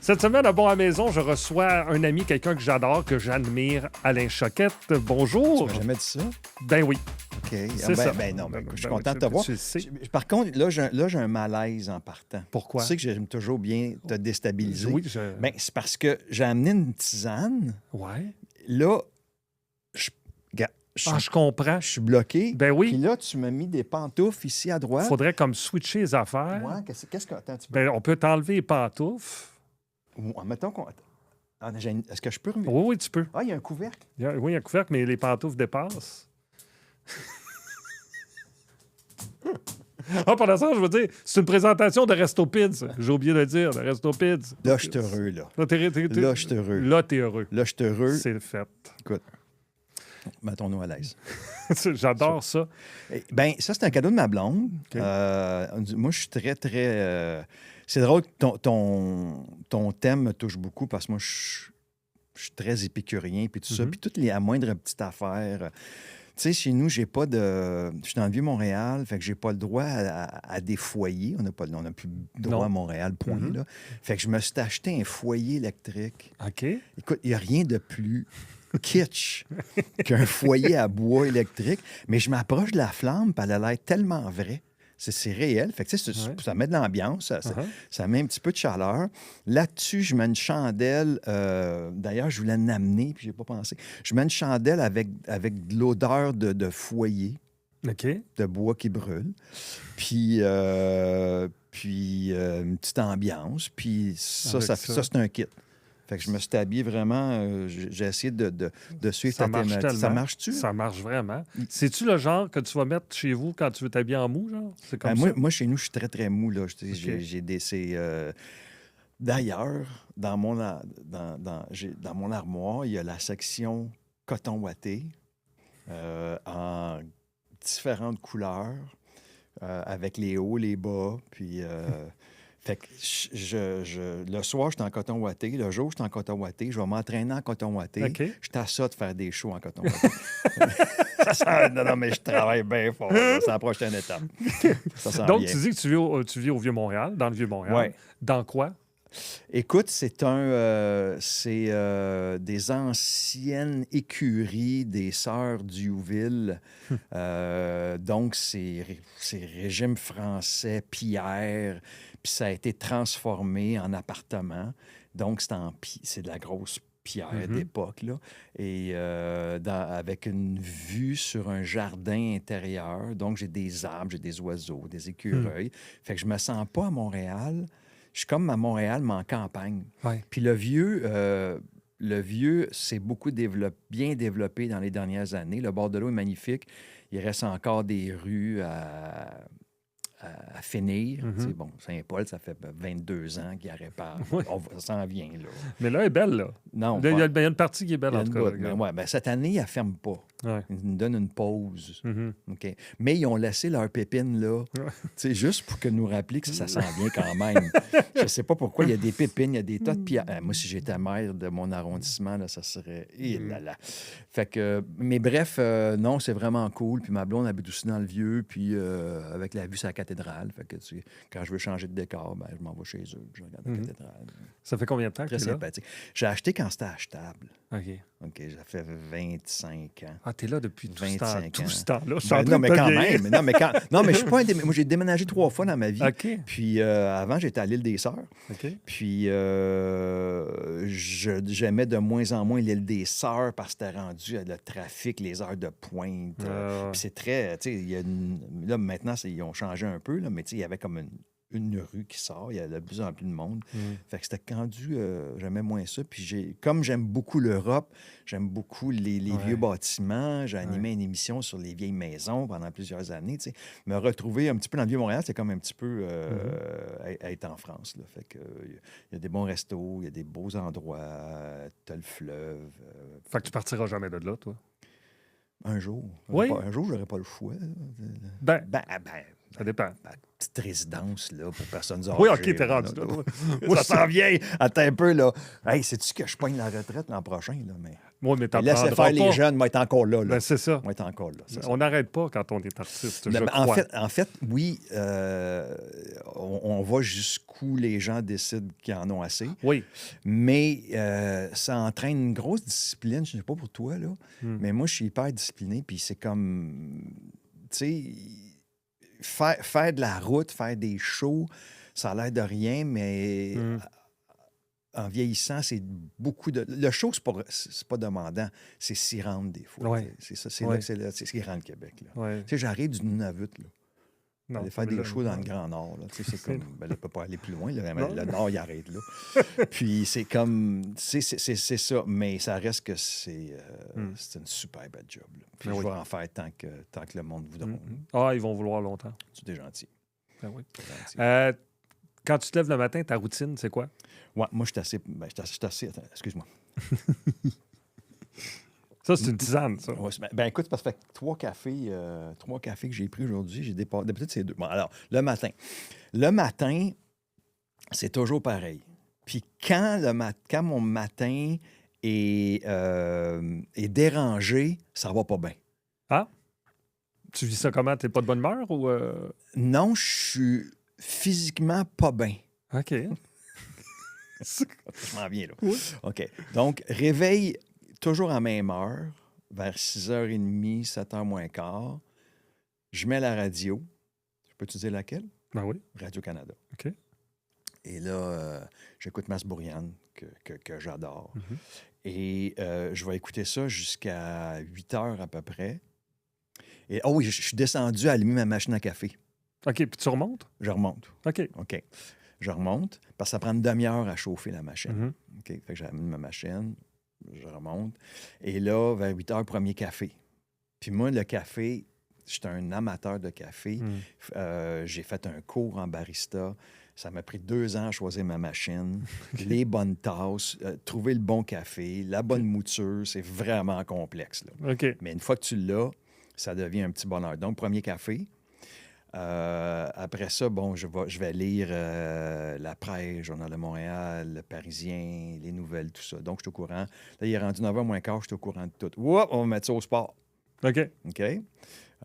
Cette semaine, à Bon à la maison, je reçois un ami, quelqu'un que j'adore, que j'admire, Alain Choquette. Bonjour. Tu m'as jamais dit ça? Ben oui. OK. C'est ça. Non, mais je suis Ben content oui, de te voir. tu sais. Par contre, là, j'ai un malaise en partant. Pourquoi? Tu sais que j'aime toujours bien te déstabiliser. Oui, Ben, c'est parce que j'ai amené une tisane. Ouais. Là, Je comprends. je suis bloqué. Ben oui. Puis là, tu m'as mis des pantoufles ici à droite. Faudrait comme switcher les affaires. Ouais, qu'est-ce que... Attends un petit peu. Ben, on peut t'enlever les pantoufles. Mettons qu'on... Ah, est-ce que je peux remettre? Oui, oui, tu peux. Ah, il y a un couvercle. Oui, il y a un couvercle, mais les pantoufles dépassent. Ah, pendant ça, je veux dire, c'est une présentation de Resto Pids. J'ai oublié de le dire, de Resto Pids. Là, je suis heureux, là. Là, Là, je suis heureux. Là, t'es heureux. Là, je suis heureux. C'est le fait. Écoute, mettons-nous à l'aise. J'adore ça. Ben, ça, c'est un cadeau de ma blonde. OK. Moi, je suis très... C'est drôle que ton thème me touche beaucoup parce que moi, je suis très épicurien, puis tout ça. Mhm. Puis toutes la moindre petite affaire. Tu sais, chez nous, j'ai pas de... Je suis dans le Vieux-Montréal, fait que j'ai pas le droit à des foyers. On n'a plus le droit Non. à Montréal, point, Mhm. là. Fait que je me suis acheté un foyer électrique. OK. Écoute, il n'y a rien de plus kitsch qu'un foyer à bois électrique, mais je m'approche de la flamme, puis elle a l'air tellement vraie. C'est réel. Fait que, tu sais, Ouais. ça met de l'ambiance, Uh-huh. ça met un petit peu de chaleur. Là-dessus, je mets une chandelle. D'ailleurs, je voulais l'amener, puis je n'ai pas pensé. Je mets une chandelle avec de l'odeur de foyer, OK. de bois qui brûle. Puis, une petite ambiance. Puis ça, Avec ça. c'est un kit. Fait que je me suis habillé vraiment. J'ai essayé de suivre Ça ta marche thématique. tellement. Ça marche-tu? Ça marche vraiment. C'est-tu le genre que tu vas mettre chez vous quand tu veux t'habiller en mou, genre? C'est comme ça? Moi, chez nous, je suis très, très mou. Là. OK. J'ai des... D'ailleurs, dans mon armoire, il y a la section coton ouaté en différentes couleurs, avec les hauts, les bas. Puis, fait que le soir, je suis en coton ouaté. Le jour, je suis en coton ouaté. Je vais m'entraîner en coton ouaté. OK. Je t'assure de faire des shows en coton ouaté. Non, mais je travaille bien fort. là. C'est la prochaine étape. Ça s'en Donc, vient. tu dis que tu vis au Vieux-Montréal, dans le Vieux-Montréal. Ouais. Dans quoi? Écoute, c'est des anciennes écuries des sœurs Diouville. Donc, c'est régime français, pierre, puis ça a été transformé en appartement. Donc, c'est de la grosse pierre d'époque, là. Et avec une vue sur un jardin intérieur. Donc, j'ai des arbres, j'ai des oiseaux, des écureuils. Fait que je me sens pas à Montréal. Je suis comme à Montréal, mais en campagne. Ouais. Puis le vieux s'est beaucoup bien développé dans les dernières années. Le bord de l'eau est magnifique. Il reste encore des rues à finir. Tu sais, bon, Saint-Paul, ça fait 22 ans qu'il y a répare. Oui. Ça s'en vient, là. Mais là, elle est belle, là. Non, Là, il y a pas- une partie qui est belle, il y a en une tout cas. bout, mais ouais, ben, cette année, elle ne ferme pas. Ouais. Ils nous donnent une pause. Mhm. OK. Mais ils ont laissé leur pépine là, tu sais, juste pour que nous rappeler que ça s'en vient quand même. Je ne sais pas pourquoi il y a des pépines, il y a des tas de pierres. Moi, si j'étais maire de mon arrondissement, là, ça serait... Là, là. Fait que... Mais bref, non, c'est vraiment cool. Puis ma blonde habite aussi dans le vieux, puis avec la vue sur la cathédrale. Fait que quand je veux changer de décor, ben, je m'en vais chez eux, puis je regarde la cathédrale. Ça fait combien de temps que Très tu es là? sympathique. J'ai acheté quand c'était achetable. OK. OK, ça fait 25 ans. Ah, t'es là depuis tout 25 ans. ce temps-là. Je suis en Ben, train non, de mais te quand vieillir. même. Non, mais je suis pas moi, j'ai déménagé 3 fois dans ma vie. OK. Puis avant, j'étais à l'île des Sœurs. OK. Puis j'aimais de moins en moins l'île des Sœurs parce que c'était rendu le trafic, les heures de pointe. Ouais. Puis c'est très... Tu sais, là, maintenant, ils ont changé un peu, là, mais tu sais, il y avait comme une rue qui sort. Il y a de plus en plus de monde. Fait que c'était rendu... j'aimais moins ça. Puis comme j'aime beaucoup l'Europe, j'aime beaucoup les vieux bâtiments. J'ai animé une émission sur les vieilles maisons pendant plusieurs années. Tu sais. Me retrouver un petit peu dans le Vieux-Montréal, c'est comme un petit peu être en France. Là. Fait que il y a des bons restos, il y a des beaux endroits, t'as le fleuve. Fait que tu partiras jamais de là, toi. Un jour. Oui. Un jour, j'aurais pas le choix. Ben, Ben, ça dépend. petite résidence, là, pour personnes âgées. Oui, OK, t'es rendu là. Ça s'en vient. Attends un peu, là. Hey, sais-tu que je pogne la retraite l'an prochain, là, mais... Moi, mais t'en Laissez prendras faire les pas. jeunes, moi, être encore là. Ben, c'est ça. Moi, être encore là. C'est ça. On n'arrête pas quand on est artiste, je Ben, crois. en fait, oui, on va jusqu'où les gens décident qu'ils en ont assez. Oui. Mais ça entraîne une grosse discipline. Je ne sais pas pour toi, là. Mais moi, je suis hyper discipliné. Puis c'est comme, tu sais, faire de la route, faire des shows, ça a l'air de rien, mais en vieillissant, c'est beaucoup de... Le show, c'est pas demandant. C'est s'y rendre des fois. Ouais. C'est ça. C'est Ouais. là, c'est ce qui rend le Québec. Là. Ouais. Tu sais, j'arrive du Nunavut, là. Non, Aller faire des là, shows dans ouais. le Grand Nord. Là. Tu sais, c'est C'est- comme... Ben, là, on peut pas aller plus loin. Là. Non. Le Nord, il arrête là. Puis c'est comme... Tu sais, c'est ça. Mais ça reste que c'est une super belle job. Là. Puis Ben je oui. vais en faire tant que le monde voudra. Ah, ils vont vouloir longtemps. Tu es gentil. Ben oui. T'es gentil. Quand tu te lèves le matin, ta routine, c'est quoi? Ouais, moi, je suis assez... Ben, je suis assez... Attends, excuse-moi. Ça, c'est une tisane, ça. Ouais, ben écoute, parce que ça fait 3 cafés que j'ai pris aujourd'hui. J'ai dépassé. D'habitude, c'est 2. Bon, alors, le matin. Le matin, c'est toujours pareil. Puis quand mon matin est dérangé, ça va pas bien. Ah? Tu vis ça comment? T'es pas de bonne humeur ou... Non, je suis physiquement pas bien. OK. Je m'en viens là. Oui. OK. Donc, réveil toujours à même heure, vers 6h30, 7h moins quart. Je mets la radio. Je peux te dire laquelle? Ben oui. Radio-Canada. OK. Et là, j'écoute Masbourian, que j'adore. Mhm. Et je vais écouter ça jusqu'à 8h à peu près. Et oui, je suis descendu à allumer ma machine à café. OK, puis tu remontes? Je remonte. OK. OK. Je remonte, parce que ça prend une demi-heure à chauffer la machine. Mhm. OK. Fait que j'allume ma machine, je remonte. Et là, vers 8h, premier café. Puis moi, le café, j'étais un amateur de café. J'ai fait un cours en barista. Ça m'a pris 2 ans à choisir ma machine, les bonnes tasses, trouver le bon café, la bonne mouture. C'est vraiment complexe, là. OK. Mais une fois que tu l'as, ça devient un petit bonheur. Donc, premier café. Après ça, bon, je vais lire La Presse, Journal de Montréal, Le Parisien, les nouvelles, tout ça. Donc, je suis au courant. Là, il est rendu 9h moins quart, je suis au courant de tout. Oups, on va mettre ça au sport. OK. OK?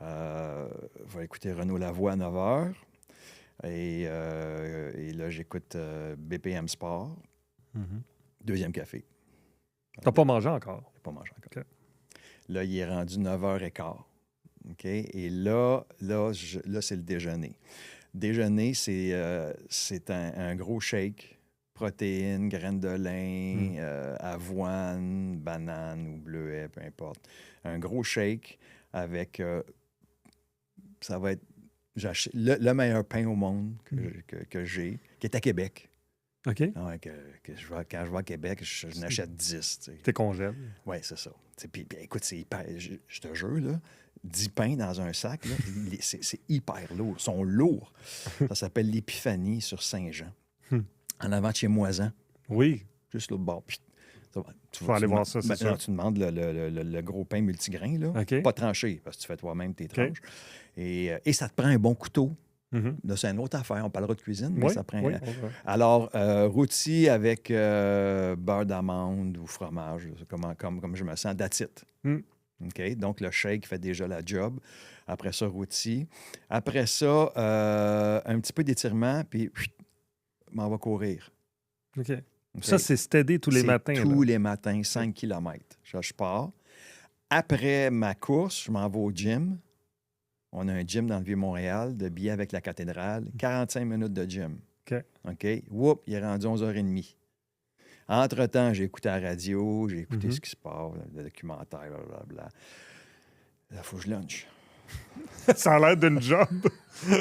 Je vais écouter Renaud Lavoie à 9h. Et là, j'écoute BPM Sport. Deuxième café. T'as pas mangé encore? Je n'ai pas mangé encore. OK. Là, il est rendu 9h15. OK? Et là, c'est le déjeuner. Déjeuner, c'est un gros shake. Protéines, graines de lin, avoine, banane ou bleuet, peu importe. Un gros shake avec... ça va être le meilleur pain au monde que j'ai, qui est à Québec. OK. Ouais, quand je vais à Québec, je n'achète 10. Tu sais. T'es congèle. Oui, c'est ça. Puis, écoute, c'est hyper. Je te jure, là, 10 pains dans un sac, là, c'est hyper lourd. Ils sont lourds. Ça s'appelle l'Épiphanie sur Saint-Jean. En avant de chez Moisan. Oui. Juste l'autre bord. Puis, tu Faut aller voir ça, c'est sûr. tu demandes le gros pain multigrain, là. OK. Pas tranché, parce que tu fais toi-même tes tranches. Et ça te prend un bon couteau. Mhm. Là, c'est une autre affaire. On parlera de cuisine, mais Oui, ça prend... oui, Alors, rôti avec beurre d'amande ou fromage, comme je me sens, that's it. OK? Donc, le shake fait déjà la job. Après ça, rôti. Après ça, un petit peu d'étirement, puis m'en va courir. OK. OK? Ça, c'est steady tous les matins. Tous là. les matins, 5 km. Je pars. Après ma course, je m'en vais au gym. On a un gym dans le Vieux-Montréal, de billets avec la cathédrale. 45 minutes de gym. OK. OK? Whoop, il est rendu 11h30. Entre-temps, j'ai écouté la radio, j'ai écouté ce qui se passe, le documentaire, blablabla. Là, il faut que je lunch. Ça a l'air d'une job.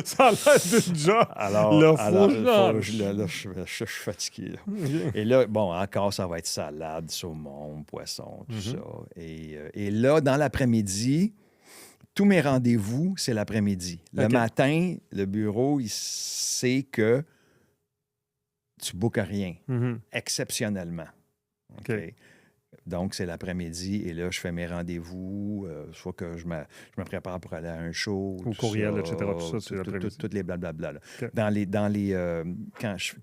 Ça a l'air d'une job. Alors, là, je suis fatigué. Là. Et là, bon, encore, ça va être salade, saumon, poisson, tout ça. Et là, dans l'après-midi, tous mes rendez-vous, c'est l'après-midi. Le matin, le bureau, il sait que tu bookes rien, exceptionnellement. OK? Donc, c'est l'après-midi et là, je fais mes rendez-vous, soit que je me prépare pour aller à un show. Au tout courrier, ça, etc. Tout ça, c'est l'après-midi. toutes les blablabla. Là. OK.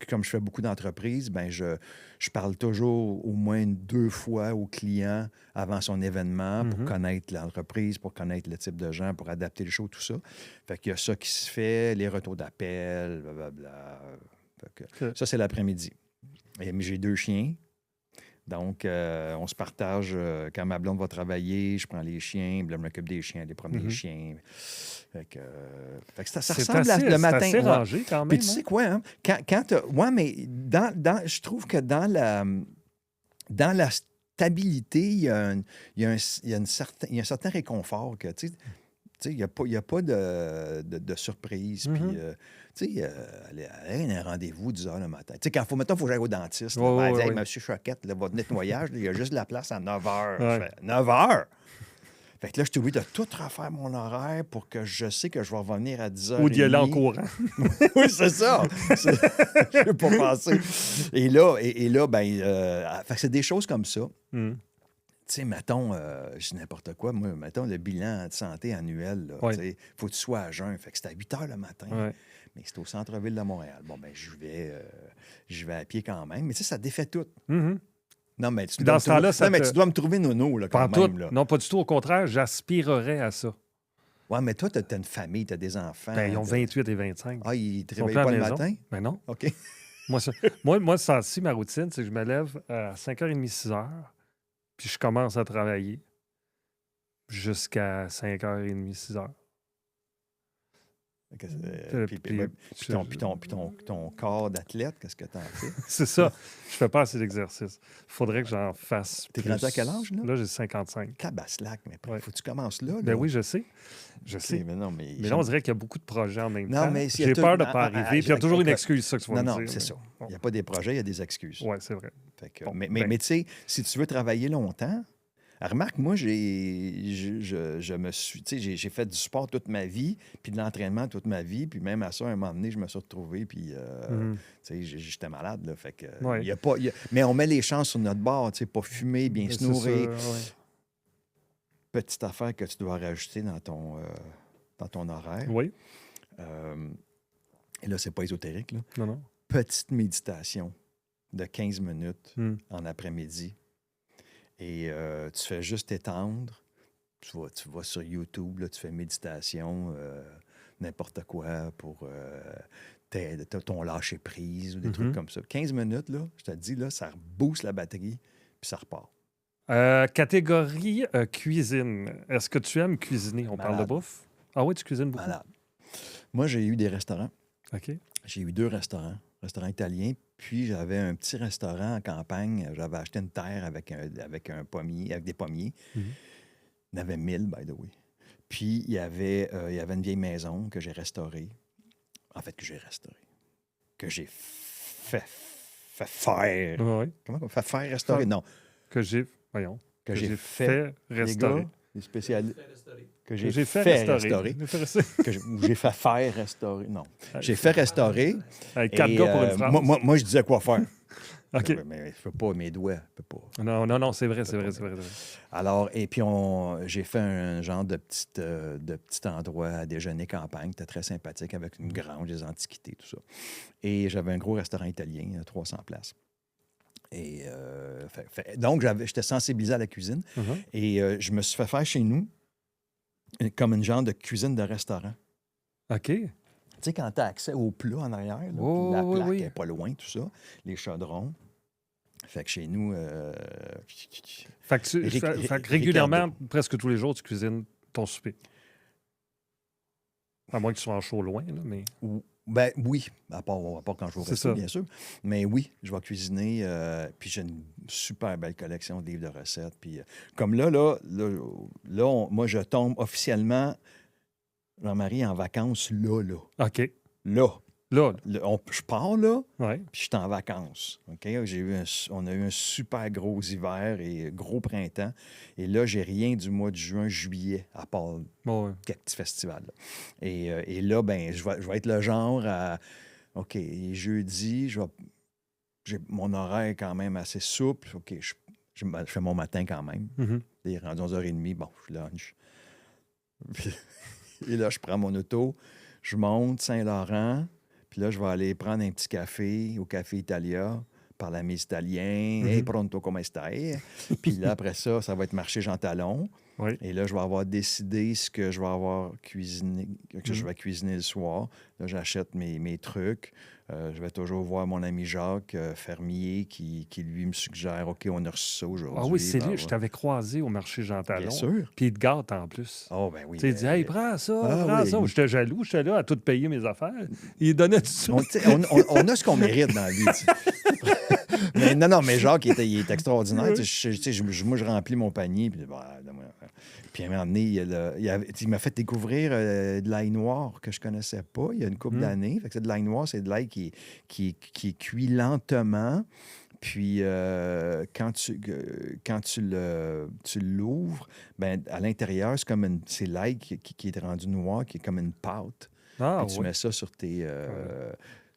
Comme je fais beaucoup d'entreprises, ben je parle toujours au moins 2 fois au client avant son événement pour connaître l'entreprise, pour connaître le type de gens, pour adapter le show, tout ça. Fait qu'il y a ça qui se fait, les retours d'appel, blablabla. Ça, c'est l'après-midi. Et j'ai 2 chiens. Donc, on se partage. Quand ma blonde va travailler, je prends les chiens, puis là, je m'occupe des chiens, aller promener les chiens. Fait que ça C'est ressemble assez, le matin. c'est assez rangé quand même. Puis tu sais quoi, hein? Ouais, mais je trouve que dans la stabilité, il y a un certain réconfort que, tu sais, il n'y a pas de surprise. Puis, tu sais, aller à un rendez-vous 10 heures le matin. Tu sais, quand il faut que j'aille au dentiste, là, hey, Monsieur Choquette, là, votre nettoyage, là, il y a juste de la place à 9 heures. Ouais. Je fais, 9 heures? Fait que là, je suis obligé de tout refaire mon horaire pour que je sais que je vais revenir à 10 heures. Ou d'y aller en courant. Oui, c'est ça. Je ne pas penser. Et là, fait que c'est des choses comme ça. Tu sais, mettons, je dis n'importe quoi, moi, mettons le bilan de santé annuel, là, tu sais, faut que tu sois à jeun. Fait que c'est à 8 heures le matin. Ouais. Mais c'est au centre-ville de Montréal. Bon, ben je vais à pied quand même. Mais tu sais, ça défait tout. Non, mais tu Dans ce temps-là, tu dois me trouver nono, là, quand Pas même. Là. Non, pas du tout. Au contraire, j'aspirerais à ça. Ouais, mais toi, tu as une famille, tu as des enfants. Ben, ils ont 28 et 25. Ah, ils ne te Ils sont réveillent plus à pas la le maison. matin? Ben non. OK. Moi, ce temps-ci, ma routine, c'est que je me lève à 5h30, 6h, puis je commence à travailler jusqu'à 5h30, 6h. Puis ton corps d'athlète, qu'est-ce que tu en fais? C'est ça. Je fais pas assez d'exercice. Il faudrait que j'en fasse T'es plus. rendu à quel âge, là? Là, j'ai 55. Tabaslac, mais Ouais. faut que tu commences là. Ben oui, je sais. Je OK, sais. mais non, mais Mais là, on dirait qu'il y a beaucoup de projets en même Non, temps. mais s'il y a J'ai tout- peur de ne Ah, pas ah, arriver. ah, Puis il y a toujours une écoute, excuse, ça que tu vas Non, me dire. c'est ça. Bon. Il n'y a pas des projets, il y a des excuses. Oui, c'est vrai. Fait que- Bon, mais ben. tu sais, si tu veux travailler longtemps, remarque, moi, je me suis, tu sais, j'ai fait du sport toute ma vie, puis de l'entraînement toute ma vie, puis même à ça, à un moment donné, je me suis retrouvé, puis, tu sais, j'étais malade, là, fait que, Ouais. il y a pas, mais on met les chances sur notre bord, tu sais, pas fumer, bien se C'est nourrir. ça, ouais. Petite affaire que tu dois rajouter dans ton horaire. Oui. Et là, c'est pas ésotérique, là. Non, non. Petite méditation de 15 minutes Hmm. en après-midi. Et tu fais juste étendre. Tu vas sur YouTube, là, tu fais méditation, n'importe quoi pour ton lâcher-prise ou des trucs comme ça. 15 minutes, là, je te dis, là, ça booste la batterie, puis ça repart. Catégorie cuisine. Est-ce que tu aimes cuisiner? On parle de Malade. bouffe? Ah oui, tu cuisines beaucoup? Malade. Moi, j'ai eu des restaurants. OK. J'ai eu 2 restaurants italiens, puis j'avais un petit restaurant en campagne. J'avais acheté une terre avec un pommier, avec des pommiers. Mhm. Il y en avait 1000, by the way. Puis il y avait une vieille maison que j'ai restaurée. En fait, que j'ai fait faire. Oui. Comment on fait faire restaurer? Non. Que j'ai... Voyons. Que j'ai fait restaurer. Les gars, les spécialistes. Que Que j'ai fait restaurer. Ou j'ai fait faire restaurer. Non. J'ai fait restaurer. Avec 4 Et, gars pour une phrase. moi, je disais quoi faire. OK. Mais je peux pas, mes doigts, je peux pas. Non, c'est vrai. Alors, et puis j'ai fait un genre de petit endroit à déjeuner campagne. C'était très sympathique avec une grange, des antiquités, tout ça. Et j'avais un gros restaurant italien, 300 places. Et donc, j'étais sensibilisé à la cuisine. Mhm. Et je me suis fait faire chez nous comme une genre de cuisine de restaurant. OK. Tu sais, quand tu as accès au plat en arrière, là, Oh, puis la oui, plaque oui. est pas loin, tout ça, les chaudrons. Fait que chez nous... Fait que régulièrement, presque tous les jours, tu cuisines ton souper. À moins que tu sois en chaud loin, là, mais... Ben oui, à part quand je vais au C'est resto, ça. bien sûr. Mais oui, je vais cuisiner. Puis j'ai une super belle collection de livres de recettes. Puis comme là, moi, je tombe officiellement, Jean-Marie, en vacances là. OK. Là. Là. Je pars là, Ouais. puis je suis en vacances. OK? On a eu un super gros hiver et gros printemps. Et là, j'ai rien du mois de juin, juillet, à part Bon, ouais. quelques petits festivals. Là. Et là, ben, je vais être le genre à... OK, et jeudi, j'ai mon horaire quand même assez souple. OK, je fais mon matin quand même. Mhm. Il est rendu 11h30, bon, je lunch. Et là, je prends mon auto, je monte Saint-Laurent, puis là, je vais aller prendre un petit café au Café Italia, parler à mes Italiens. Hey, pronto, come stai? Puis là, après ça, ça va être marché Jean Talon. Oui. Et là, je vais avoir décidé ce que je vais avoir cuisiné, que je Mhm. vais cuisiner le soir. Là, j'achète mes trucs. Je vais toujours voir mon ami Jacques, fermier, qui lui me suggère OK, on a reçu ça aujourd'hui. Ah oui, c'est Ben, lui. Je t'avais croisé au marché Jean bien Talon. sûr. Puis il te gâte en plus. Oh, ben oui. Tu sais, il dit, hey, prends ça, Ah prends oui, ça. J'étais jaloux, j'étais là à tout payer mes affaires. Il donnait du sou. on a ce qu'on mérite dans la vie. Tu sais. Mais non, mais Jacques, il est extraordinaire. Tu sais, moi, je remplis mon panier. Puis à un moment donné, il m'a fait découvrir de l'ail noir que je ne connaissais pas il y a une couple d'années. Fait que de l'ail noir, c'est de l'ail qui est cuit lentement. Puis quand tu l'ouvres, ben, à l'intérieur, c'est l'ail qui est rendu noir, qui est comme une pâte. Ah Puis tu oui. mets ça sur tes...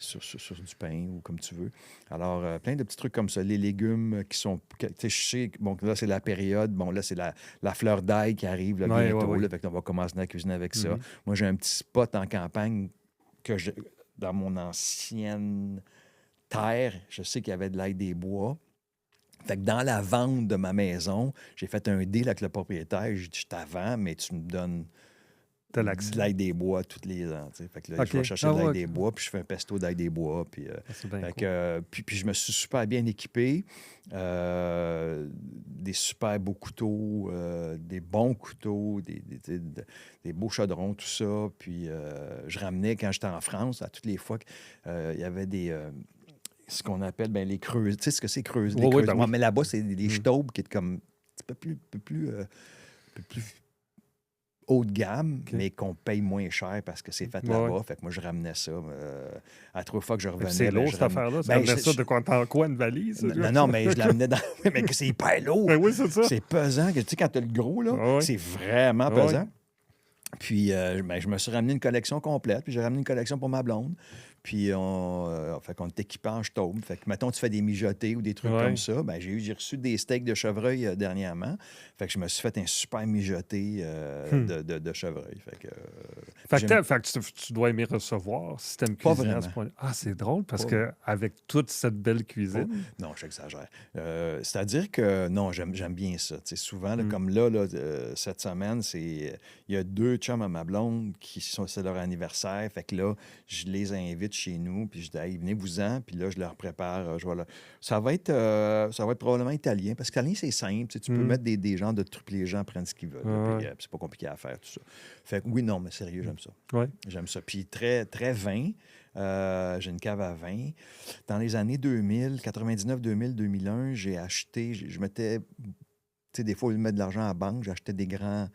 sur du pain ou comme tu veux. Alors, plein de petits trucs comme ça. Les légumes qui sont... Tu sais, je sais, bon, là, c'est la période. Bon, là, c'est la fleur d'ail qui arrive là, Ouais, bientôt. ouais, ouais. Là, fait qu'on va commencer à cuisiner avec ça. Mhm. Moi, j'ai un petit spot en campagne dans mon ancienne terre, je sais qu'il y avait de l'ail des bois. Fait que dans la vente de ma maison, j'ai fait un deal avec le propriétaire. J'ai dit, je t'avance, mais tu me donnes T'as l'accès. de l'ail des bois tous les ans. Tu sais. Fait que là, OK. je vais chercher Ah de l'ail ouais, des OK. bois, puis je fais un pesto d'ail des bois. Puis, Ah, c'est bien fait cool. que, puis je me suis super bien équipé. Des super beaux couteaux, des bons couteaux, des beaux chaudrons, tout ça. Puis je ramenais, quand j'étais en France, à toutes les fois qu'il y avait ce qu'on appelle les creuses. Tu sais ce que c'est creuses? Oui, Les oui, creuses. ben oui. Mais là-bas, c'est des staubes qui est comme un peu plus haut de gamme, OK. mais qu'on paye moins cher parce que c'est fait Ouais, là-bas. ouais. Fait que moi, je ramenais ça. À trois fois que je Fait que revenais, c'est lourd, je cette ramenais... affaire-là. Tu Ben, ramenais ça de quoi, en quoi, une valise? Non, mais je l'amenais dans... mais que c'est hyper lourd. Ben oui, c'est ça. C'est pesant. Tu sais, quand tu as le gros, là, Ah ouais. c'est vraiment Ah ouais. pesant. Puis, je me suis ramené une collection complète. Puis, j'ai ramené une collection pour ma blonde. Puis, fait qu'on est équipé en staub. Fait que, mettons, tu fais des mijotés ou des trucs Ouais. comme ça. Ben, j'ai reçu des steaks de chevreuil dernièrement. Fait que je me suis fait un super mijoté de chevreuil. Fait que, Fait que tu dois aimer recevoir si t'aimes Pas cuisiner à ce vraiment. point-là. Ah, c'est drôle parce Pas- que avec toute cette belle cuisine. Non, j'exagère. C'est-à-dire que non, j'aime bien ça. Tu sais, souvent, là, comme là, cette semaine, il y a 2 chums à ma blonde c'est leur anniversaire. Fait que là, je les invite chez nous, puis je dis, hey, venez-vous-en, puis là, je leur prépare. Ça va être probablement italien, parce que l'italien, c'est simple. Tu sais, tu peux mettre des gens de trucs, les gens prennent ce qu'ils veulent. Là, puis, c'est pas compliqué à faire, tout ça. Fait que oui, non, mais sérieux, j'aime ça. Ouais. J'aime ça. Puis très, très vin. J'ai une cave à vin. Dans les années 2000, 99, 2000, 2001, j'ai acheté, je mettais, tu sais, des fois, au lieu de mettre de l'argent à la banque, j'achetais des grands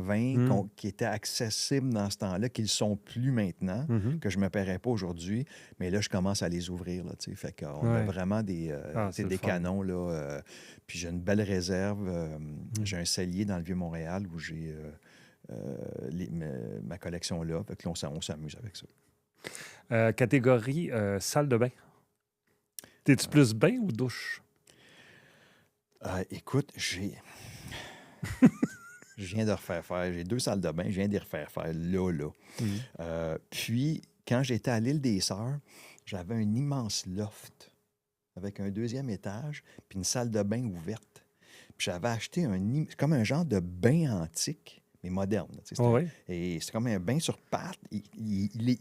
vins qui étaient accessibles dans ce temps-là, qui ne le sont plus maintenant, que je ne me paierais pas aujourd'hui. Mais là, je commence à les ouvrir. Là, tu sais. Fait qu'on a Ouais. vraiment des c'est le des fun. canons. Là, puis j'ai une belle réserve. J'ai un cellier dans le Vieux-Montréal où j'ai ma collection là. Fait que là, on s'amuse avec ça. Catégorie salle de bain. T'es-tu plus bain ou douche? Écoute, je viens de refaire faire. J'ai 2 salles de bain. Je viens de les refaire faire là. Puis, quand j'étais à l'île des Sœurs, j'avais un immense loft avec un 2e étage puis une salle de bain ouverte. Puis j'avais acheté comme un genre de bain antique, mais moderne. Là, tu sais, Ouais. et c'est comme un bain sur pattes. Il est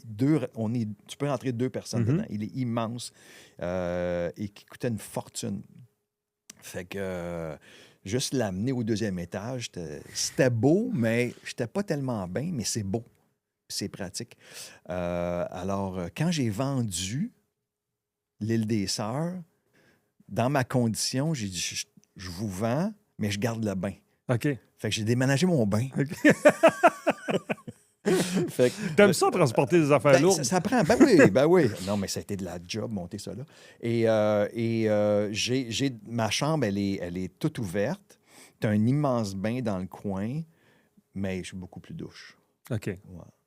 tu peux rentrer 2 personnes dedans. Il est immense et qui coûtait une fortune. Fait que juste l'amener au 2e étage, c'était beau, mais j'étais pas tellement bien, mais c'est beau. C'est pratique. Alors, quand j'ai vendu l'île des Sœurs, dans ma condition, j'ai dit, je vous vends, mais je garde le bain. OK. Fait que j'ai déménagé mon bain. Fait que, T'aimes ça transporter des affaires ben, lourdes? ça prend. Ben oui. Non, mais ça a été de la job, monter ça là. Et ma chambre, elle est toute ouverte. Tu as un immense bain dans le coin, mais je suis beaucoup plus douche. OK. Ouais.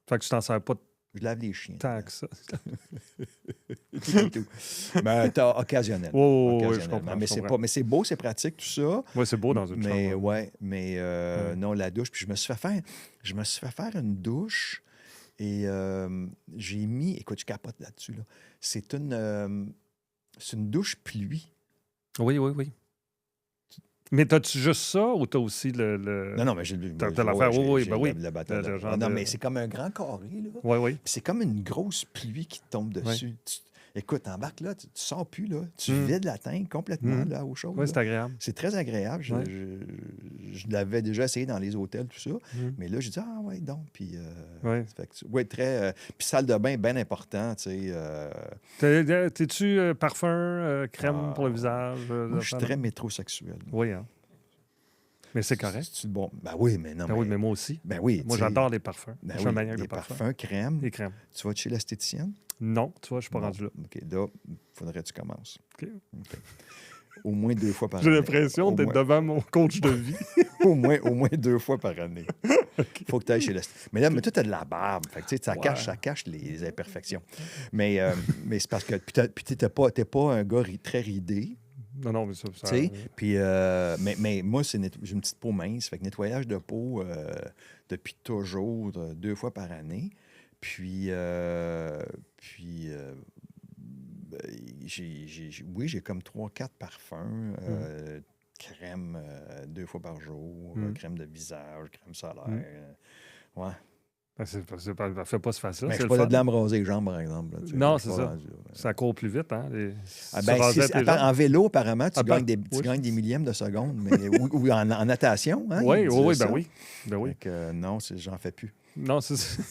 Fait que tu t'en sers pas Je lave les chiens. Tant que ça. C'est tout. Mais occasionnellement. Oh, oui, je Occasionnellement. comprends. Mais je c'est comprends. pas, mais c'est beau, c'est pratique, tout ça. Ouais, c'est beau dans une Mais chambre. ouais, mais Ouais. non, la douche. Puis je me suis fait faire une douche et j'ai mis, écoute, je capote là-dessus, là. C'est une douche pluie. Oui, oui, oui. Mais t'as-tu juste ça ou t'as aussi Non, non, mais j'ai T'as l'affaire, oui, ben oui. le bâton. Le genre Non, de- mais c'est comme un grand carré, là. Oui, oui. Puis c'est comme une grosse pluie qui te tombe dessus. Écoute, t'embarques là, tu sors plus, là. Tu vides la tank complètement, là, aux choses. Oui, là. c'est agréable. C'est très agréable. Ouais. Je l'avais déjà essayé dans les hôtels, tout ça. Mm. Mais là, j'ai dit, ah ouais, donc. Puis, Ouais. fait que, ouais, très. Puis salle de bain, bien important, tu sais. T'es-tu parfum, crème pour le Ah, visage? moi, je suis affaire très là? métrosexuel. Oui, hein. Mais c'est correct. C'est bon. Ben oui, mais non. Ben oui, mais moi aussi. Ben oui. Moi, tu sais, j'adore les parfums. Ben Je suis un oui, maniaque de les parfums. parfums, crème. Et crème. Tu vas chez l'esthéticienne? Non, tu vois, je suis pas Bon, rendu là. OK, là, il faudrait que tu commences. OK. OK. Au moins 2 fois par J'ai année. l'impression Au d'être moins- devant mon coach de vie. au moins 2 fois par année. Il faut que tu ailles chez l'esthéticienne. Mais là, mais toi, tu as de la barbe. Fait que, tu sais, ça, Ouais. ça cache les imperfections. Mais c'est parce que puis t'es pas un gars très ridé. Non, non, mais ça... Tu sais, puis, mais moi, j'ai une petite peau mince. Fait que nettoyage de peau depuis toujours, 2 fois par année. Puis, ben, j'ai comme 3-4 parfums. Crème 2 fois par jour, crème de visage, crème solaire. Ouais. Ben, fait pas si facile. Mais C'est je le suis pas fun. de là à me raser les jambes, par exemple. Là, tu sais, Non, je suis c'est pas ça. rendu là, mais- Ça court plus vite, hein? Ah, se ben, raser avec les jambes. en vélo, apparemment, tu Ah, gagnes oui. des millièmes de seconde, mais, ou en natation. Hein, Oui, ils oui, oui, disaient ben ça. oui. Ben oui. Fait que, non, j'en fais plus. Non, c'est ça.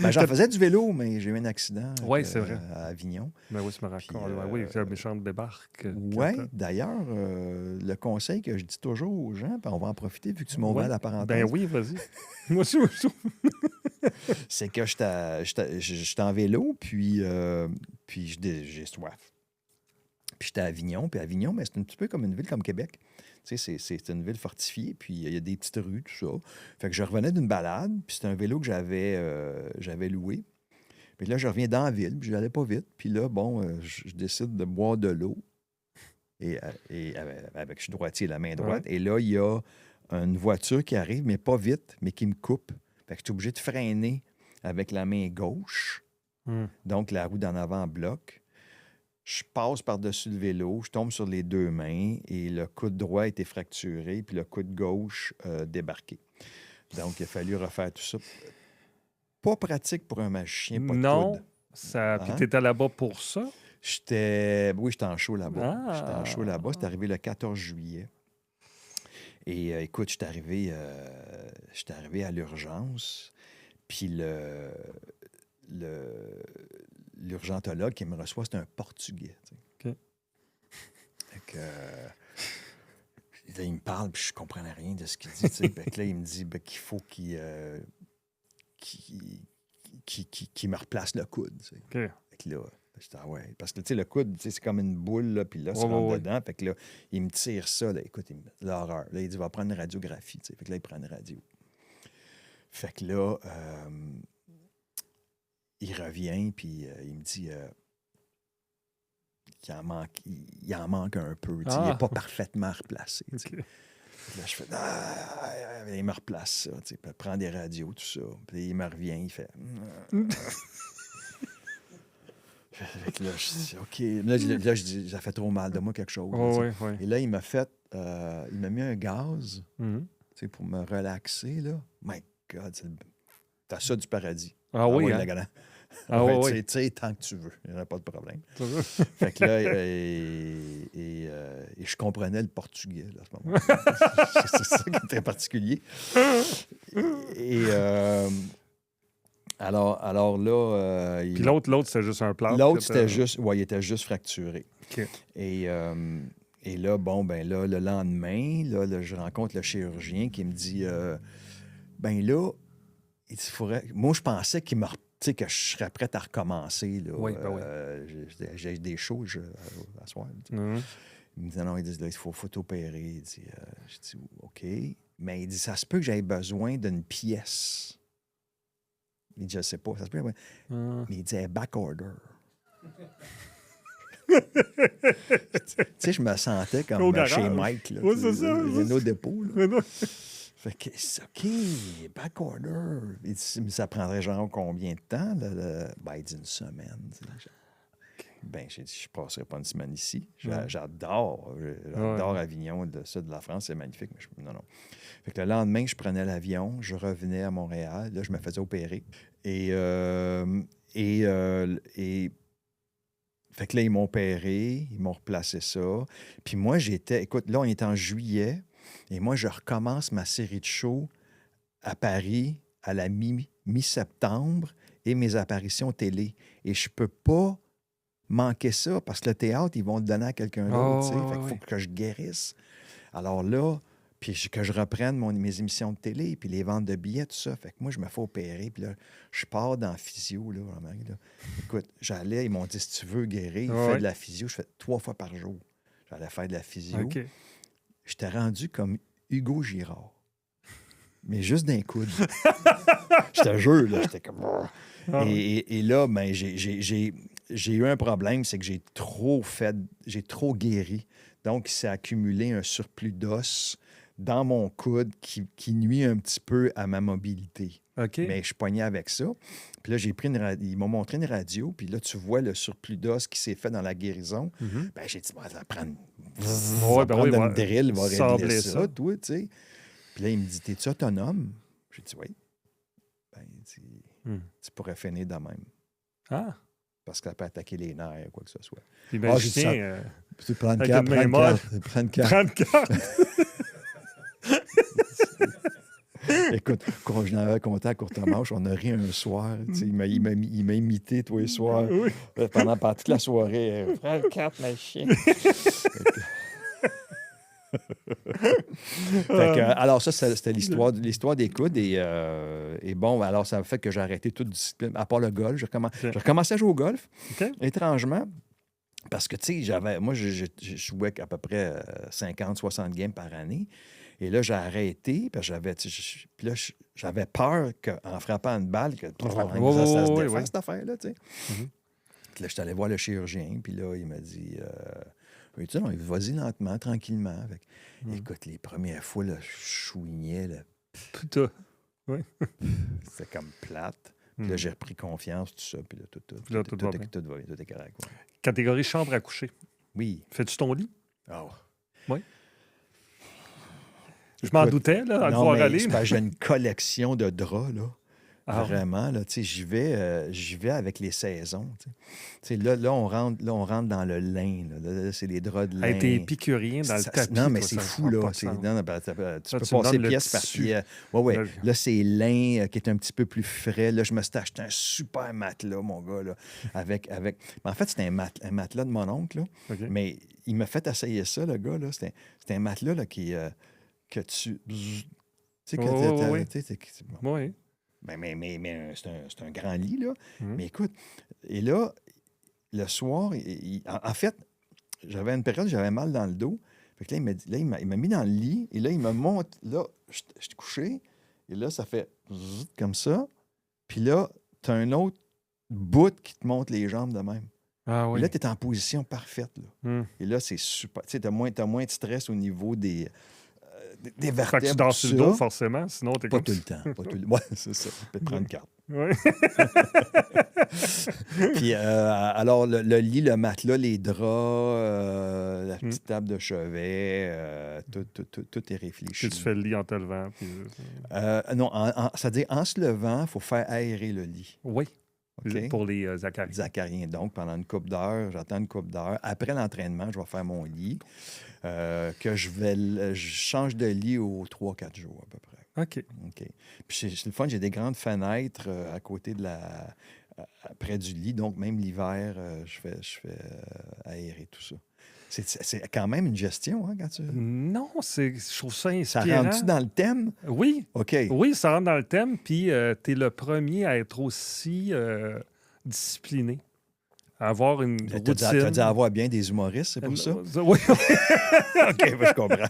Ben, j'en faisais du vélo, mais j'ai eu un accident Oui, c'est vrai. à Avignon. Ben oui, c'est me raconte. Puis, Oui, c'est un méchant débarque. Oui, d'ailleurs, le conseil que je dis toujours aux gens, puis on va en profiter vu que tu m'as ouvert la parenthèse, Ben oui, vas-y. Moi aussi, c'est que j'étais en vélo, puis j'ai soif. Puis j'étais à Avignon, mais c'est un petit peu comme une ville comme Québec. Tu sais, c'est une ville fortifiée, puis il y a des petites rues, tout ça. Fait que je revenais d'une balade, puis c'était un vélo que j'avais loué. Puis là, je reviens dans la ville, puis je n'allais pas vite. Puis là, bon, je décide de boire de l'eau. Et avec, je suis droitier, la main droite. Ouais. Et là, il y a une voiture qui arrive, mais pas vite, mais qui me coupe. Fait que je suis obligé de freiner avec la main gauche. Donc, la roue d'en avant bloque. Je passe par-dessus le vélo, je tombe sur les 2 mains et le coude droit a été fracturé, puis le coude gauche débarqué. Donc, il a fallu refaire tout ça. Pas pratique pour un magicien, pas de non. coude. Ça... Puis Hein? t'étais là-bas pour ça? Oui, j'étais en show là-bas. Ah. J'étais en show là-bas. C'est arrivé le 14 juillet. Et écoute, j'étais arrivé à l'urgence. Puis l'urgentologue qui me reçoit, c'est un Portugais. Tu sais. OK. Fait que, là, il me parle, puis je comprenais rien de ce qu'il dit. Tu sais. Fait que là, il me dit qu'il faut qu'il me replace le coude. Tu sais. OK. Fait que là, je dis, ah ouais. Parce que, tu sais, le coude, tu sais, c'est comme une boule, là, puis là, ça rentre dedans. Fait que là, il me tire ça. Là, écoute, l'horreur. Là, il dit, va prendre une radiographie. Tu sais. Fait que là, il prend une radio. Fait que là, il revient, puis il me dit qu'il en manque un peu. Tu sais, il n'est pas parfaitement replacé. Tu sais. OK. Puis là, je fais, il me replace ça. Tu sais, puis il prend des radios, tout ça. Puis il me revient, il fait... Fait que là, je dis, OK. Là, je dis, ça fait trop mal de moi, quelque chose. Là, tu sais. Oui. Et là, il m'a mis un gaz, Mhm. tu sais, pour me relaxer, là. My God, t'as ça du paradis. Ah oui, ouais, hein? la galère. Ah Ouais, oui. tu sais, tant que tu veux. Il n'y aura pas de problème. C'est ça. Fait que là, et je comprenais le portugais, là, à ce moment-là. C'est ça qui est très particulier. Et alors là... Puis l'autre, c'était juste un plâtre. L'autre, c'était juste... Oui, il était juste fracturé. OK. Et là, bon, ben là, le lendemain, là, je rencontre le chirurgien qui me dit, ben là, il faudrait... Moi, je pensais qu'il me... Tu sais, que je serais prête à recommencer. Là. Oui, ben oui. J'ai des shows à soir. Tu sais. Mhm. Il me dit, non, il dit, là, il faut t'opérer. Il dit, je dis, OK. Mais il dit, ça se peut que j'aie besoin d'une pièce Il dit, je sais pas. Ça se peut, ouais. Ah. Mais il disait back order. Tu sais, je me sentais Au comme garage. chez Mike. Là, Oui, tu sais, c'est ça. Renault Dépôt. Là. Mais non. Fait que, OK, back order. Il dit, mais ça prendrait genre combien de temps? Ben, il dit une semaine. Tu sais. Ben, j'ai dit, je ne passerai pas une semaine ici. J'adore Avignon, le sud de la France, c'est magnifique. Mais non. Fait que le lendemain, je prenais l'avion, je revenais à Montréal. Là, je me faisais opérer. Et fait que là, ils m'ont opéré, ils m'ont replacé ça. Puis moi, écoute, là, on est en juillet, et moi, je recommence ma série de shows à Paris à la mi-septembre et mes apparitions télé. Et je peux pas manquer ça parce que le théâtre, ils vont le donner à quelqu'un d'autre. Fait qu'il faut que je guérisse. Alors là, puis que je reprenne mes émissions de télé, puis les ventes de billets, tout ça. Fait que moi, je me fais opérer, puis là, je pars dans la physio, là, vraiment, là. Écoute, ils m'ont dit, si tu veux guérir, fais de la physio. Je fais 3 fois par jour. J'allais faire de la physio. OK. J'étais rendu comme Hugo Girard. Mais juste d'un coude. Je te jure, là, j'étais comme... Et là, ben, j'ai eu un problème, c'est que j'ai trop guéri. Donc, il s'est accumulé un surplus d'os dans mon coude qui nuit un petit peu à ma mobilité. OK. Mais je pognais avec ça. Puis là, ils m'ont montré une radio, puis là, tu vois le surplus d'os qui s'est fait dans la guérison. Mhm. Ben, j'ai dit, ça va prendre une drill, va régler ça. toi, tu sais. Puis là, il me dit, t'es-tu autonome? J'ai dit, oui. Ben, il dit, tu pourrais finir de même. Ah. Parce qu'elle peut attaquer les nerfs, quoi que ce soit. Puis ben, j'ai dit ça. Tu prends une avec carte, une main molle. prends une carte. 34. Écoute, quand je n'avais compté à courte manche, on a ri un soir. Tu sais, il m'a imité tous les soirs. Oui. Pendant toute la soirée. Prends une carte, ma chienne. Alors ça, c'était l'histoire des coudes. Et bon, alors ça a fait que j'ai arrêté toute discipline, à part le golf. J'ai recommencé à jouer au golf, étrangement. Parce que, tu sais, moi, je jouais à peu près 50-60 games par année. Et là, j'ai arrêté, parce que j'avais peur qu'en frappant une balle, que ça se défasse, cette affaire-là, tu sais. Mm-hmm. Puis là, je suis allé voir le chirurgien, puis là, il m'a dit... vas-y lentement, tranquillement. Écoute, les premières fois, là, je chouignais. Là, putain. Oui. C'était comme plate. Puis là, j'ai repris confiance, tout ça. Puis là, tout va bien, tout est correct. Ouais. Catégorie chambre à coucher. Oui. Fais-tu ton lit? Oh. Oui. Je m'en doutais, là, à le voir aller. J'ai une collection de draps, là. Ah, vraiment, là, tu sais, j'y vais avec les saisons. Tu sais, là, on rentre dans le lin. Là, c'est les draps de lin. Elle était épicurien dans le tapis. Non, mais c'est fou, là. Tu peux passer pièce par pièce. Ouais. Là, c'est lin qui est un petit peu plus frais. Là, je me suis acheté un super matelas, mon gars, là, avec... Mais en fait, c'était un matelas de mon oncle, là. Okay. Mais il m'a fait essayer ça, le gars, là. C'était un matelas, là, que tu... Tu sais, oui. Mais c'est un grand lit, là. Mais écoute, et là, le soir, en fait, j'avais une période où j'avais mal dans le dos. Fait que là, il m'a mis dans le lit, et là, il me monte. Là, je suis couché, et là, ça fait comme ça. Puis là, tu as un autre bout qui te monte les jambes de même. Ah oui. Et là, tu es en position parfaite, là. Et là, c'est super. Tu sais, tu as moins de stress au niveau des vertèbres. Fait que tu dors sur le dos, forcément, sinon t'es pas comme... tout le temps. Ouais, c'est ça. Tu peux te prendre une carte. Oui. Puis, alors, le lit, le matelas, les draps, la petite table de chevet, tout est réfléchi. Tu fais le lit en te levant. Puis... non, c'est-à-dire, en se levant, il faut faire aérer le lit. Oui. Okay? Pour les acariens. Les acariens. Donc, pendant une couple d'heures, j'attends une couple d'heures. Après l'entraînement, je vais faire mon lit. Que je change de lit aux 3-4 jours à peu près. OK. Puis c'est le fun, j'ai des grandes fenêtres à côté de près du lit. Donc, même l'hiver, je fais aérer tout ça. C'est quand même une gestion, hein, quand tu... Non, je trouve ça inspirant. Ça rentre-tu dans le thème? Oui. OK. Oui, ça rentre dans le thème, puis tu es le premier à être aussi discipliné. avoir une routine. T'as dit avoir bien des humoristes, c'est pour ça? Oui. OK, ben, je comprends.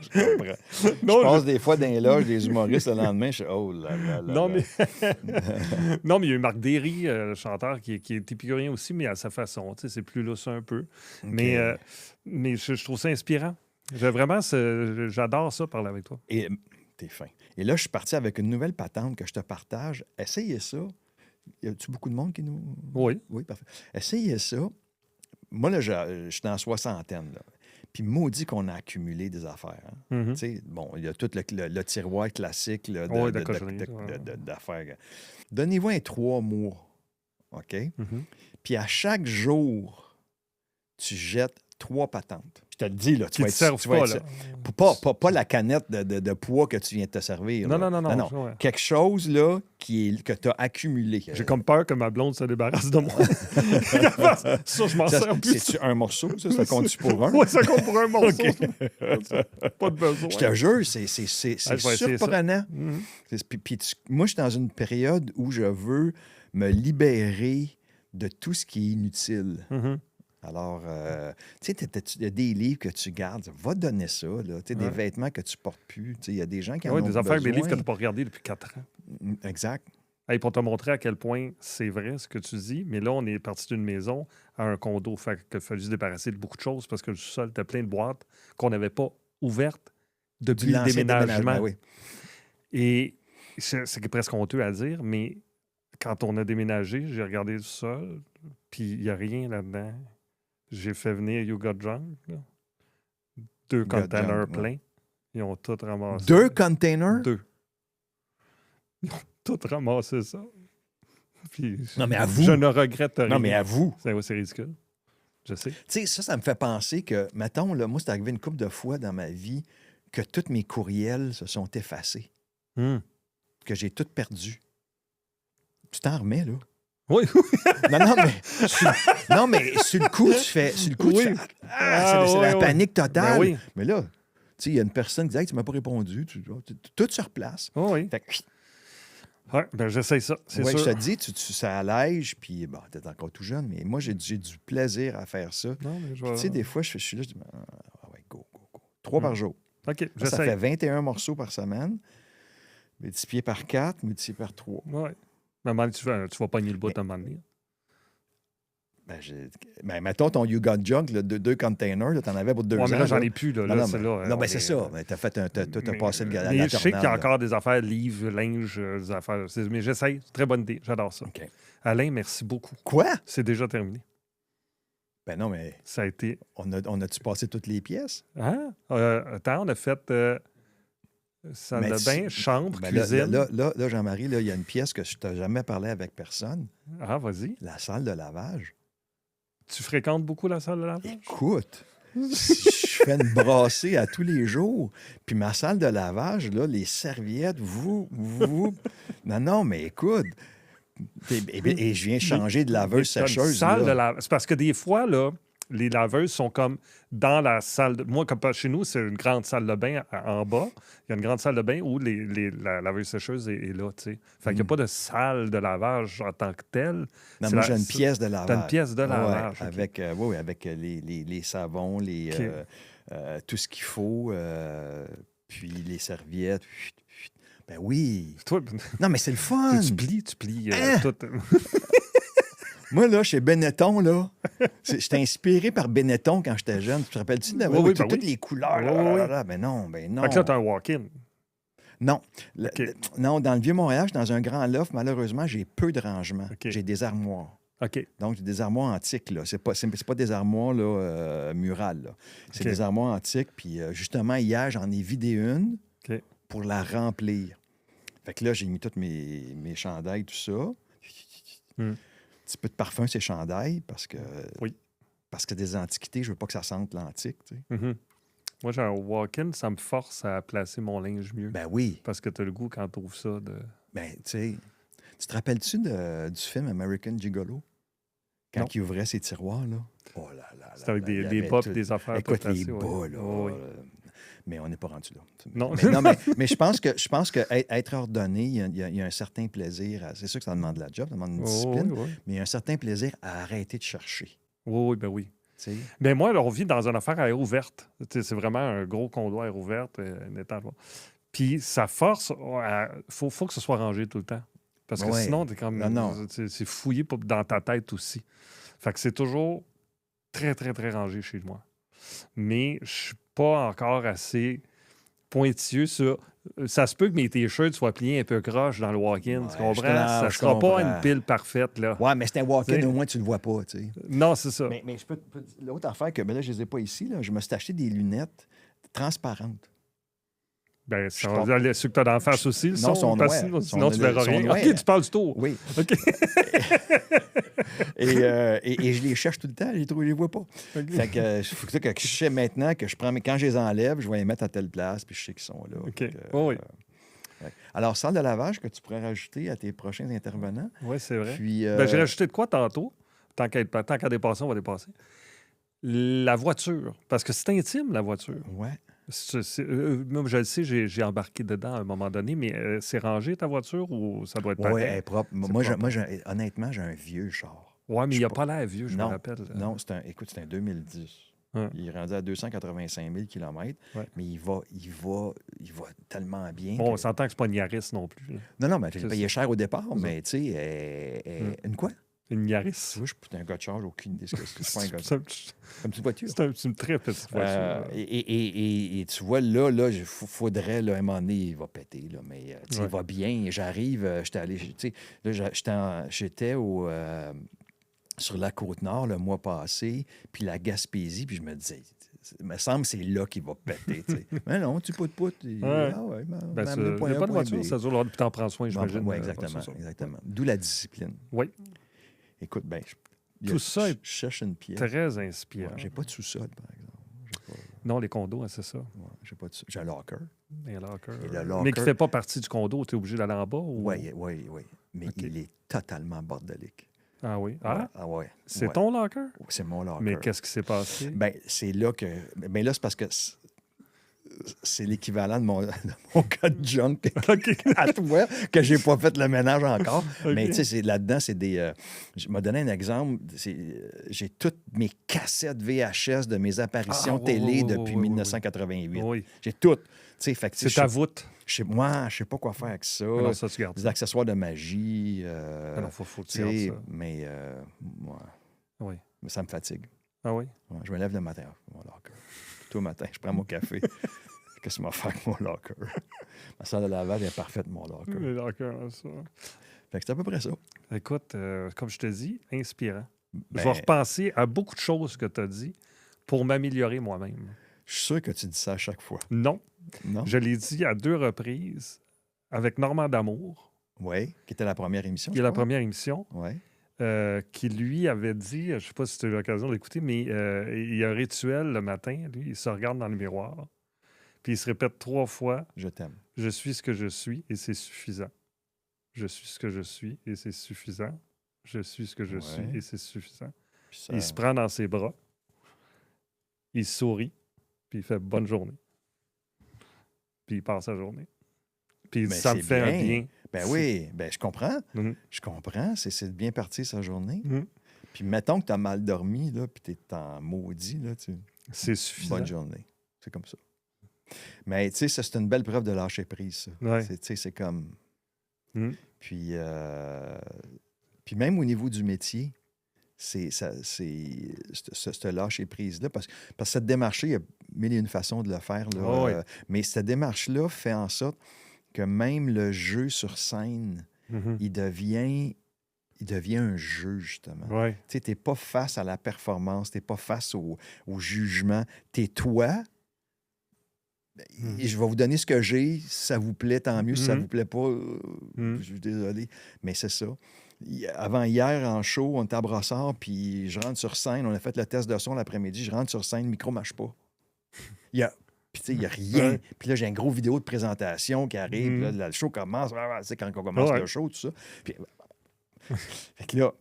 Je comprends. Non, je passe des fois dans les loges des humoristes le lendemain, je suis oh là là là Non, là. mais... non, mais il y a eu Marc Derry, le chanteur, qui est épicurien aussi, mais à sa façon. Tu sais, c'est plus lousse un peu. OK. Mais je trouve ça inspirant. J'adore ça, parler avec toi. Et t'es fin. Et là, je suis parti avec une nouvelle patente que je te partage. Essayez ça. Y a-tu beaucoup de monde qui nous... Oui. Oui, parfait. Essayez ça. Moi, là, je suis dans la soixantaine, là. Puis maudit qu'on a accumulé des affaires. Hein. Mhm. Tu sais, bon, il y a tout le tiroir classique là, Ouais, de cochonneries, d'affaires. Donnez-vous un 3 mois, OK? Mhm. Puis à chaque jour, tu jettes 3 patentes. Je te le dis, là, Qui te servent pas, là. Pas la canette de poids que tu viens de te servir. Non, là. non. Ouais. Quelque chose, là, que tu as accumulé. J'ai comme peur que ma blonde se débarrasse de moi. Ça, je m'en sers plus. C'est-tu un morceau, ça? Ça compte-tu pour un? Oui, ça compte pour un morceau. OK. Pas de besoin. Je te jure, c'est je vais essayer surprenant. Mhm. Moi, je suis dans une période où je veux me libérer de tout ce qui est inutile. Mhm. Alors, tu sais, il y a des livres que tu gardes. Va donner ça, là. Tu sais, des Ouais. vêtements que tu portes plus. Tu sais, il y a des gens qui en Oui, ont des affaires, des besoin. livres que tu n'as pas regardés depuis 4 ans. Exact. Hey, pour te montrer à quel point c'est vrai ce que tu dis, mais là, on est parti d'une maison à un condo. Fait qu'il a fallu se débarrasser de beaucoup de choses parce que le sol était plein de boîtes qu'on n'avait pas ouvertes depuis le l'ancien déménagement. oui. Et c'est presque honteux à dire, mais quand on a déménagé, j'ai regardé le sol, puis il n'y a rien là-dedans. J'ai fait venir You Got Drunk, là. 2 Got containers Drunk, pleins. ouais. Ils ont tout ramassé. 2 containers? 2. Ils ont tout ramassé ça. Puis, Non, mais à vous. je ne regrette rien. Non, mais à vous. C'est ridicule. Je sais. Tu sais, ça me fait penser que, mettons, là, moi, c'est arrivé une couple de fois dans ma vie que tous mes courriels se sont effacés, que j'ai tout perdu. Tu t'en remets, là? Oui. Non, mais sur le coup, tu fais... Sur le coup, Oui. tu fais... c'est la panique totale. Ben oui. Mais là, tu sais, il y a une personne qui dit hey, « tu m'as pas répondu. » Tout se replace. Oh oui. Fait que, Ouais, ben j'essaye ça, c'est ouais, sûr. je te dis, ça allège, puis bon, t'es encore tout jeune, mais moi, j'ai du plaisir à faire ça. Non, mais je Puis, vais... tu sais, des fois, je suis là, je dis, ah ouais, go. 3 par jour. OK, Ça j'essaye. fait 21 morceaux par semaine, multiplié par 4, multiplié par 3. Ouais. Mais à un moment donné, tu vas pogner le bout à un moment donné. Ben, mettons ton You Got Junk, là, 2 containers, là, t'en avais pour 2 ans. Ouais, mais là, j'en ai plus. Là, Non, c'est là, non, on ben, c'est est, ça. Mais t'as passé le gars. Mais je sais qu'il y a encore des affaires, livres, linge, des affaires. Mais j'essaye. Très bonne idée. J'adore ça. OK. Alain, merci beaucoup. Quoi? C'est déjà terminé. Ben non, mais Ça a été... on a-tu passé toutes les pièces? Hein? Attends, on a fait salle Mais de bain, chambre, Ben cuisine. là, Jean-Marie, il y a une pièce que je t'ai jamais parlé avec personne. Ah, vas-y. La salle de lavage. Tu fréquentes beaucoup la salle de lavage? Écoute, je fais une brassée à tous les jours. Puis ma salle de lavage, là, les serviettes, vous. Non, mais écoute. Et je viens changer de laveuse sécheuse. Salle là. de lavage. C'est parce que des fois, là, les laveuses sont comme dans la salle de... Moi, comme chez nous, c'est une grande salle de bain en bas. Il y a une grande salle de bain où la laveuse sécheuse est là, tu sais. Fait qu'il n'y a pas de salle de lavage en tant que telle. Non, moi, j'ai une pièce de lavage. T'as une pièce de lavage. Ouais, OK. avec les savons, tout ce qu'il faut, puis les serviettes. Ben oui. Toi, Non, mais c'est le fun. tu plies Hein? tout. Moi, là, chez Benetton, là, j'étais inspiré par Benetton quand j'étais jeune. Tu te rappelles-tu de Oui, toutes oui. les couleurs? Oui, oui. Ben non. Fait que là, t'as un walk-in. Non. OK. Non, dans le Vieux-Montréal, je suis dans un grand loft. Malheureusement, j'ai peu de rangements. OK. J'ai des armoires. OK. Donc, j'ai des armoires antiques, là. C'est pas des armoires là, murales, là. C'est OK. des armoires antiques. Puis, justement, hier, j'en ai vidé une OK. pour la remplir. Fait que là, j'ai mis tous mes chandails, tout ça. Hmm. Un petit peu de parfum, ces chandails, parce que... Oui. Parce que des antiquités, je veux pas que ça sente l'antique, tu sais. Mhm. Moi, j'ai un walk-in, ça me force à placer mon linge mieux. Ben oui. Parce que t'as le goût quand t'ouvres ça de... Ben, tu sais... Tu te rappelles-tu du film American Gigolo? Quand Non. il ouvrait ses tiroirs, là? Oh là là. C'est avec là, il y des avait bas tout. et des affaires. Écoute, tout les placées, bas, là. Oui. Mais on n'est pas rendu là. Non. Mais je pense que être ordonné, il y a un certain plaisir. C'est sûr que ça demande de la job, ça demande une discipline, Oui, oui. mais il y a un certain plaisir à arrêter de chercher. Oui, ben oui. Tu sais? Mais moi, là, on vit dans une affaire à air ouverte. Tu sais, c'est vraiment un gros condo à air ouverte, un étage. Puis ça force, faut que ce soit rangé tout le temps. Parce que Ouais. sinon, t'es comme, Non. c'est fouillé dans ta tête aussi. Fait que c'est toujours très, très, très rangé chez moi. Mais je suis pas encore assez pointilleux sur... Ça se peut que mes t-shirts soient pliés un peu croche dans le walk-in, tu comprends? Ça je sera pas comprends. une pile parfaite, là. Ouais, mais c'est un walk-in, T'sais. au moins, tu le vois pas, tu sais. Non, c'est ça. Mais je peux l'autre affaire que, ben là, je les ai pas ici, là. Je me suis acheté des lunettes transparentes. Ben, Je crois- ceux que tu as d'en face aussi, Non, sont parce que noirs. sinon, tu verras Sont rien. noirs. OK, tu parles du tour. Oui. OK. Et je les cherche tout le temps, je les vois pas. OK. Fait que faut que je sais maintenant que je prends, mais quand je les enlève, je vais les mettre à telle place, puis je sais qu'ils sont là. OK. Fait que, Oui. ouais. Alors, salle de lavage que tu pourrais rajouter à tes prochains intervenants. Oui, c'est vrai. Puis, Ben, j'ai rajouté de quoi tantôt? Tant qu'à dépasser, on va dépasser. La voiture. Parce que c'est intime, la voiture. ouais. Moi, je le sais, j'ai embarqué dedans à un moment donné, mais c'est rangé ta voiture ou ça doit être Oui, pareil? elle est propre. Honnêtement, j'ai un vieux char. Oui, mais Je il n'a sais pas l'air vieux, je me Non, rappelle. Non, c'est un 2010. Ouais. Il est rendu à 285 000 km, Ouais. mais il va tellement bien. Bon, on que- s'entend que c'est pas une Yaris non plus. Là. Non, mais je l'ai C'est payé cher au départ, C'est mais tu sais, une quoi? Une Tu Yaris. vois, je suis un gars de charge, aucune idée ce que c'est. C'est pas un gars de C'est Comme une voiture. c'est une très petite voiture. Et tu vois, là, il faudrait, là, à un moment donné, il va péter, là, mais tu sais, Ouais. il va bien. J'arrive, j'étais allé, tu sais, là, j'étais sur la Côte-Nord le mois passé, puis la Gaspésie, puis je me disais, il me semble que c'est là qu'il va péter, tu sais. Mais non, tu poutes. Ouais. Ah ouais, Ben, m'amener il n'y a point A, pas de point voiture, B. ça dure, puis t'en prends soin, j'imagine. Oui, exactement, ça. exactement. D'où la discipline. Oui, Écoute, ben, Tout ça est je cherche une pièce. très Ouais, inspirant. j'ai pas de sous-sol, par exemple. Non, les condos, hein, c'est ça. J'ai pas de j'ai un locker. Et le locker. Et le locker- Mais qui ne fait pas partie du condo, tu es obligé d'aller en bas? Ou... Oui. Mais OK. il est totalement bordélique. Ah oui. Ah, Ouais. c'est Ouais. ton locker? C'est mon locker. Mais qu'est-ce qui s'est passé? Ben, c'est là que. Mais là, c'est parce que c'est l'équivalent de mon cas de junk OK. à toi, que j'ai pas fait le ménage encore. OK. Mais tu sais, là-dedans, c'est des. Je m'ai donné un exemple. J'ai toutes mes cassettes VHS de mes apparitions Ah, télé oui, depuis oui. 1988. Oui. J'ai toutes. Tu sais, fait que, tu sais, C'est ta voûte. moi, je sais pas quoi faire avec ça. Ah non, ça, tu gardes Des ça. accessoires de magie. Ah non, faut que tu tu gardes sais, ça. mais Oui. ça me fatigue. Ah oui? Ouais, je me lève le matin, mon locker. Tout le matin, je prends mon café. Qu'est-ce que je vais faire avec mon locker? Ma salle de lavage est parfaite, mon locker. Les lockers, ça. Fait que c'est à peu près ça. Écoute, comme je te dis, inspirant. Ben, Je vais repenser à beaucoup de choses que tu as dit pour m'améliorer moi-même. je suis sûr que tu dis ça à chaque fois. Non, Non? je l'ai dit à 2 reprises avec Normand D'Amour, Oui, qui était la première émission. qui est la première émission, Oui. qui lui avait dit, je ne sais pas si tu as eu l'occasion d'écouter, mais il y a un rituel le matin, lui, il se regarde dans le miroir, puis il se répète 3 fois Je t'aime. « Je suis ce que je suis et c'est suffisant. Je suis ce que je suis et c'est suffisant. Je suis ce que je suis Ouais. et c'est suffisant. » Puis ça- Il se prend dans ses bras, il sourit, puis il fait « Bonne journée. » Puis il passe sa journée. Puis il dit, Mais ça me c'est fait un bien. bien. Ben oui, ben je comprends. Mhm. Je comprends. C'est de bien partir sa journée. Mhm. Puis mettons que tu as mal dormi, là, puis tu es en maudit, là, C'est suffisant. bonne journée. C'est comme ça. Mais tu sais, ça, c'est une belle preuve de lâcher prise, ça. Ouais. Tu sais, c'est comme. Mhm. Puis Puis même au niveau du métier, c'est ce lâcher prise-là. Parce que cette démarche, il y a mille et une façons de le faire. Là, Oh oui. mais cette démarche-là fait en sorte que même le jeu sur scène, Mhm. il devient un jeu, justement. Ouais. Tu sais, tu n'es pas face à la performance, tu n'es pas face au jugement. Tu es toi. Et je vais vous donner ce que j'ai. Si ça vous plaît, tant mieux. Si ça ne vous plaît pas, je suis désolé. Mais c'est ça. Avant hier, en show, on était à Brossard, puis je rentre sur scène. On a fait le test de son l'après-midi. Je rentre sur scène, le micro ne marche pas. Puis, tu sais, il n'y a rien. Ouais. Puis là, j'ai une grosse vidéo de présentation qui arrive. Puis là, le show commence. Tu sais, quand on commence Ouais. le show, tout ça. Puis, fait que là,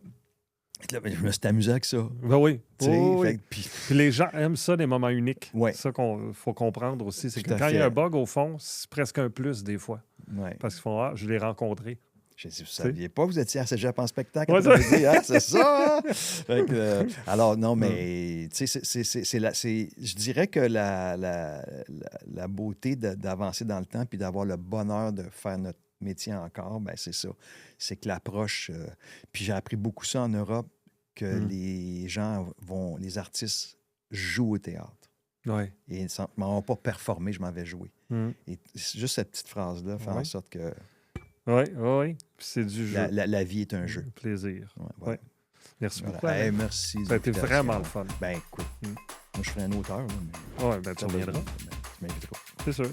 Là, ben, je me suis amusé avec ça. Ben oui. Tu sais, Oui, oui. fait que- puis- Puis les gens aiment ça, des moments uniques. Ouais. C'est ça qu'il faut comprendre aussi. C'est que Tout à quand il y a fait. un bug, au fond, c'est presque un plus des fois. ouais. Parce qu'ils font, ah, je l'ai rencontré. J'ai dit, vous ne saviez pas, vous étiez à Cégep en spectacle. Ouais, Quand vous avez dit, hein, c'est ça. Hein? Fait que, alors, non, mais tu sais, je dirais que la beauté d'avancer dans le temps puis d'avoir le bonheur de faire notre métier encore, ben c'est ça. C'est que l'approche. Puis j'ai appris beaucoup ça en Europe, que les gens les artistes jouent au théâtre. Oui. Et ils ne m'ont pas performé, je m'en vais jouer. Mm. Et juste cette petite phrase-là fait en sorte que Oui, oui, oui. Puis c'est du jeu. la vie est un jeu. Plaisir. Ouais, voilà. Ouais. Merci Voilà. beaucoup. Hey, Alain. merci. Ça a été de vraiment l'invitation. le fun. Ben écoute, moi je serais un auteur, là, mais Oui, ben tu reviendras. tu m'inviteras. C'est sûr.